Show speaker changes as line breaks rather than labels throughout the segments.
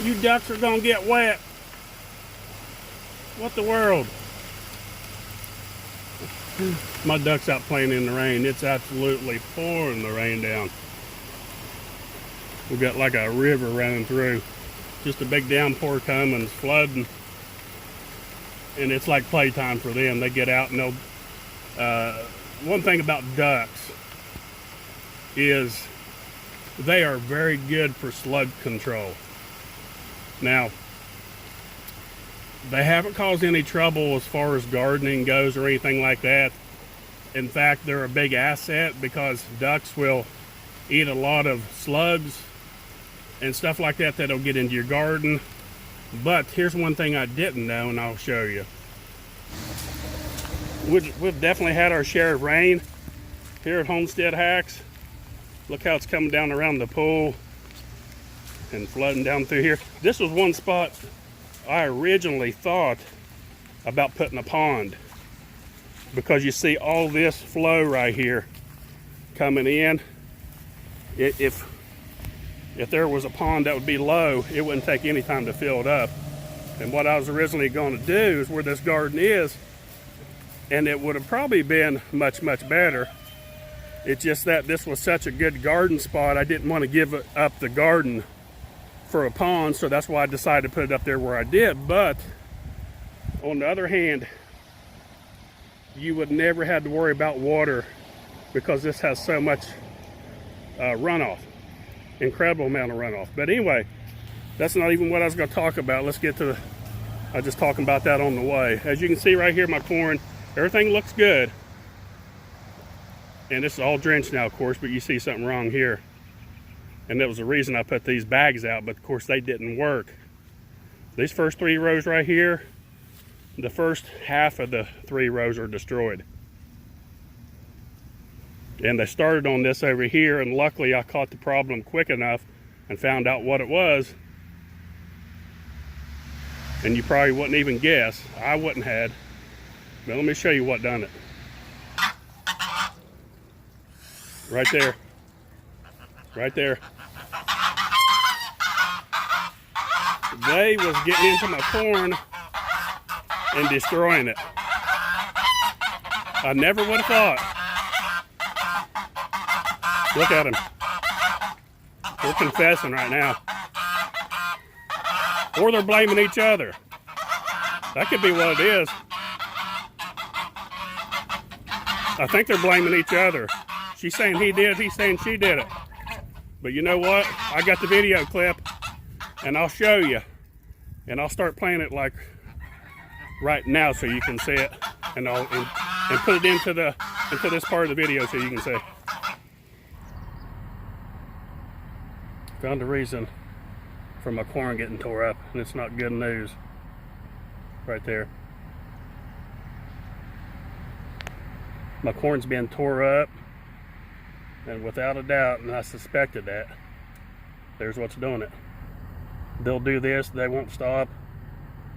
You ducks are gonna get wet. What the world? My duck's out playing in the rain. It's absolutely pouring the rain down. We've got like a river running through. Just a big downpour coming, it's flooding. And it's like playtime for them. They get out and they'll... one thing about ducks is they are very good for slug control. Now, they haven't caused any trouble as far as gardening goes or anything like that. In fact, they're a big asset because ducks will eat a lot of slugs and stuff like that that'll get into your garden. But here's one thing I didn't know, and I'll show you. We've definitely had our share of rain here at Homestead Hacks. Look how it's coming down around the pool and flooding down through here. This was one spot I originally thought about putting a pond, because you see all this flow right here coming in. If there was a pond that would be low, it wouldn't take any time to fill it up. And what I was originally going to do is where this garden is, and it would have probably been much better. It's just that this was such a good garden spot, I didn't want to give up the garden for a pond, so that's why I decided to put it up there where I did. But on the other hand, you would never have to worry about water because this has so much runoff, incredible amount of runoff. But anyway, that's not even what I was going to talk about. Let's get to I was just talking about that on the way. As you can see right here, my corn, everything looks good. And this is all drenched now, of course, but you see something wrong here. And that was the reason I put these bags out, but of course they didn't work. These first 3 rows right here, the first half of the 3 rows are destroyed. And they started on this over here, and luckily I caught the problem quick enough and found out what it was. And you probably wouldn't even guess. I wouldn't have. But let me show you what done it. Right there. Right there. They was getting into my corn and destroying it. I never would have thought. Look at them. They're confessing right now. Or they're blaming each other. That could be what it is. I think they're blaming each other. She's saying he did, he's saying she did it. But you know what? I got the video clip, and I'll show you. And I'll start playing it like right now so you can see it. And I'll put it into this part of the video so you can see. Found the reason for my corn getting tore up, and it's not good news. Right there. My corn's been tore up, and without a doubt, and I suspected that, there's what's doing it. They'll do this, they won't stop.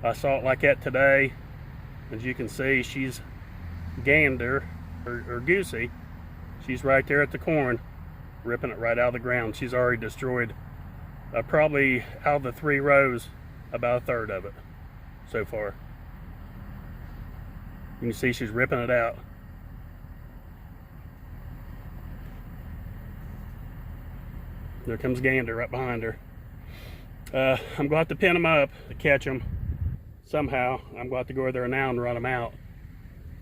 I saw it like that today. As you can see, she's gander, or goosey. She's right there at the corn, ripping it right out of the ground. She's already destroyed probably out of the 3 rows, about a third of it so far. You can see she's ripping it out. There comes gander right behind her. I'm going to have to pin them up to catch them somehow. I'm going to have to go over there now and run them out.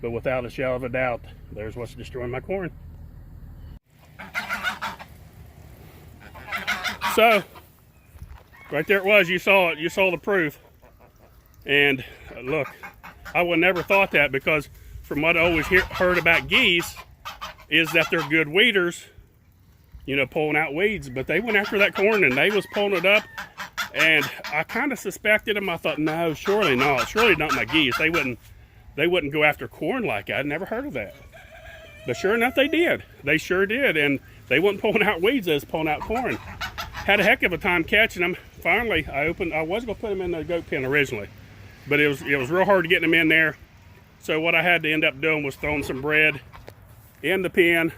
But without a shadow of a doubt, there's what's destroying my corn. So, right there it was. You saw it. You saw the proof. And look, I would never thought that, because from what I always heard about geese is that they're good weeders, you know, pulling out weeds. But they went after that corn and they was pulling it up. And I kind of suspected them. I thought, no, surely not. Surely not my geese. They wouldn't go after corn like that. I'd never heard of that. But sure enough, they did. They sure did. And they wasn't pulling out weeds, they was pulling out corn. Had a heck of a time catching them. Finally, I was going to put them in the goat pen originally, but it was real hard to get them in there. So what I had to end up doing was throwing some bread in the pen,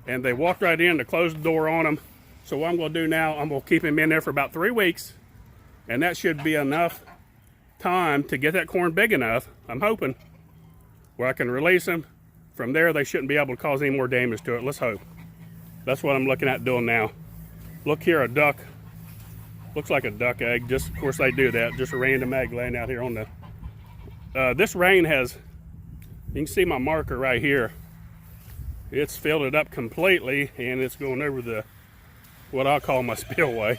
and they walked right in to close the door on them. So what I'm going to do now, I'm going to keep them in there for about 3 weeks And that should be enough time to get that corn big enough, I'm hoping, where I can release them. From there, they shouldn't be able to cause any more damage to it. Let's hope. That's what I'm looking at doing now. Look here, a duck. Looks like a duck egg. Just, of course, they do that. Just a random egg laying out here on the... this rain has... You can see my marker right here. It's filled it up completely, and it's going over the... what I call my spillway.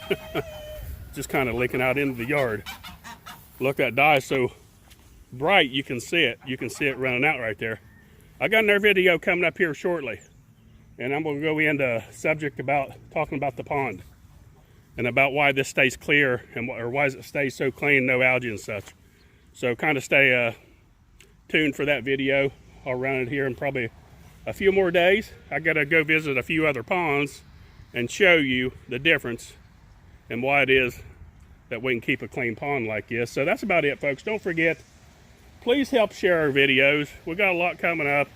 Just kind of leaking out into the yard. Look, that dye is so bright, you can see it. You can see it running out right there. I got another video coming up here shortly, and I'm going to go into a subject about talking about the pond and about why this stays clear and or why it stays so clean, no algae and such. So kind of stay tuned for that video. I'll run it here in probably a few more days. I got to go visit a few other ponds and show you the difference and why it is that we can keep a clean pond like this. So that's about it, folks. Don't forget, please help share our videos. We got a lot coming up.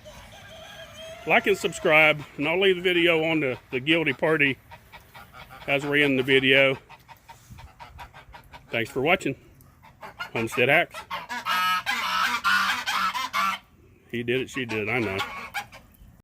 Like and subscribe, and I'll leave the video on the guilty party as we're in the video. Thanks for watching. Homestead Hacks. He did it, she did it, I know.